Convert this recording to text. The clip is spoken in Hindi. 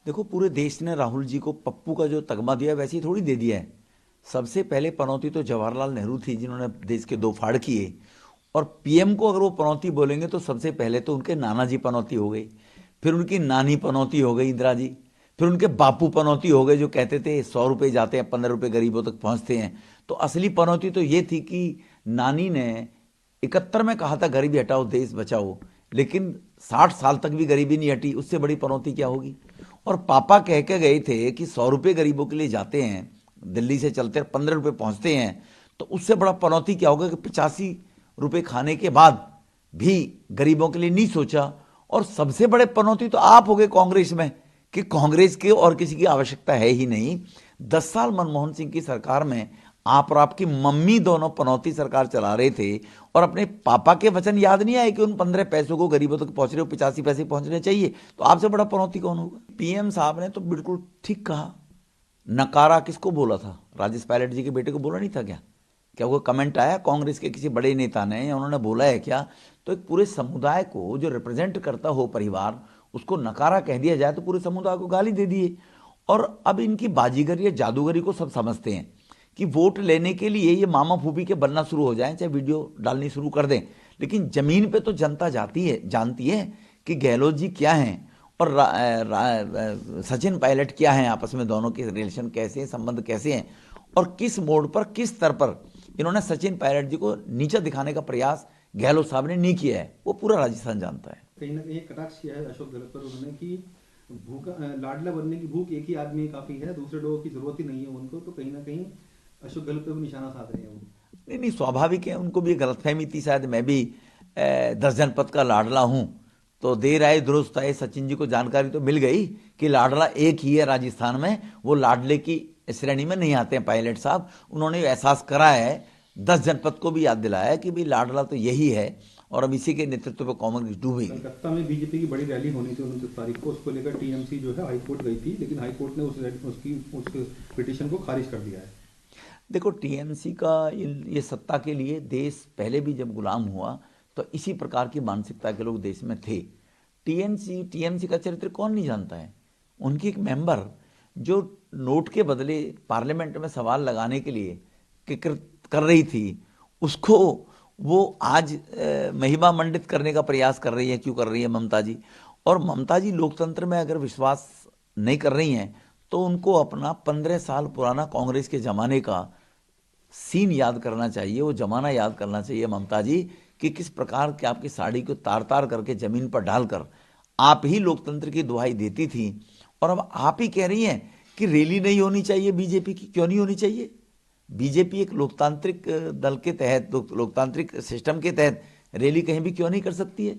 देखो, पूरे देश ने राहुल जी को पप्पू का जो तगमा दिया वैसे ही थोड़ी दे दिया है। सबसे पहले पनौती तो जवाहरलाल नेहरू थी, जिन्होंने देश के दो फाड़ किए। और पीएम को अगर वो पनौती बोलेंगे तो सबसे पहले तो उनके नाना जी पनौती हो गई, फिर उनकी नानी पनौती हो गई इंदिरा जी, फिर उनके बापू पनौती हो गए, जो कहते थे 100 रुपये जाते हैं 15 रुपये गरीबों तक पहुंचते हैं। तो असली पनौती तो ये थी कि नानी ने 71 में कहा था गरीबी हटाओ देश बचाओ, लेकिन 60 साल तक भी गरीबी नहीं हटी। उससे बड़ी पनौती क्या होगी। और पापा कह के गए थे कि 100 रुपये गरीबों के लिए जाते हैं, दिल्ली से चलते 15 रुपये पहुंचते हैं। तो उससे बड़ा पनौती क्या होगा कि 85 रुपये खाने के बाद भी गरीबों के लिए नहीं सोचा। और सबसे बड़े पनौती तो आप हो गए कांग्रेस में, कि कांग्रेस के और किसी की आवश्यकता है ही नहीं। 10 साल मनमोहन सिंह की सरकार में आप और आपकी मम्मी दोनों पनौती सरकार चला रहे थे, और अपने पापा के वचन याद नहीं आए कि उन 15 पैसों को गरीबों तक पहुंच रहे हो, 85 पैसे पहुंचने चाहिए। तो आपसे बड़ा पनौती कौन होगा। पीएम साहब ने तो बिल्कुल ठीक कहा। नकारा किसको बोला था, राजेश पायलट जी के बेटे को बोला नहीं था क्या? क्या वो कमेंट आया कांग्रेस के किसी बड़े नेता ने, या उन्होंने बोला है क्या? तो एक पूरे समुदाय को जो रिप्रेजेंट करता हो परिवार, उसको नकारा कह दिया जाए तो पूरे समुदाय को गाली दे दिए। और अब इनकी बाजीगरी या जादूगरी को सब समझते हैं कि वोट लेने के लिए ये मामा फूफी के बनना शुरू हो जाएं, चाहे वीडियो डालनी शुरू कर दें। लेकिन जमीन पे तो जनता जानती है कि गहलोत जी क्या हैं और सचिन पायलट क्या हैं, आपस में दोनों के रिलेशन कैसे हैं, संबंध कैसे हैं, और किस मोड़ पर किस स्तर पर इन्होंने सचिन पायलट जी को नीचा दिखाने का प्रयास गहलोत साहब ने नहीं किया है, वो पूरा राजस्थान जानता है। कहीं ना कहीं कटाक्ष किया है अशोक गहलोत पर उन्होंने कि भूखा लाडला बनने की भूख एक ही आदमी में काफी है, दूसरे लोगों की जरूरत ही नहीं है उनको। तो कहीं ना कहीं अशोक गहलोत पे भी निशाना साध रहे हैं वो। नहीं, स्वाभाविक है, उनको भी गलतफहमी थी शायद। मैं भी 10 जनपद का लाडला हूं, तो देर आए दुरुस्त आए, सचिन जी को जानकारी तो मिल गई कि लाडला एक ही है राजस्थान में, वो लाडले की श्रेणी में नहीं आते हैं पायलट साहब। उन्होंने एहसास करा है, 10 जनपद को भी याद दिलाया कि भाई लाडला तो यही है, और अब इसी के नेतृत्व पर कांग्रेस डूबेगी। कलकत्ता में बीजेपी की बड़ी रैली होनी थी 29 तारीख को, उसको लेकर टीएमसी जो है हाईकोर्ट गई थी, लेकिन हाईकोर्ट ने उस पिटीशन को खारिज कर दिया है। देखो, टीएमसी का ये सत्ता के लिए देश पहले भी जब गुलाम हुआ तो इसी प्रकार की मानसिकता के लोग देश में थे। टीएमसी का चरित्र कौन नहीं जानता है। उनकी एक मेंबर जो नोट के बदले पार्लियामेंट में सवाल लगाने के लिए कर रही थी, उसको वो आज महिमा मंडित करने का प्रयास कर रही है। क्यों कर रही है? ममता जी। और ममता जी लोकतंत्र में अगर विश्वास नहीं कर रही हैं तो उनको अपना 15 साल पुराना कांग्रेस के जमाने का सीन याद करना चाहिए, वो जमाना याद करना चाहिए ममता जी, कि किस प्रकार के आपकी साड़ी को तार तार करके जमीन पर डालकर आप ही लोकतंत्र की दुहाई देती थी। और अब आप ही कह रही हैं कि रैली नहीं होनी चाहिए बीजेपी की। क्यों नहीं होनी चाहिए? बीजेपी एक लोकतांत्रिक दल के तहत, लोकतांत्रिक सिस्टम के तहत रैली कहीं भी क्यों नहीं कर सकती है?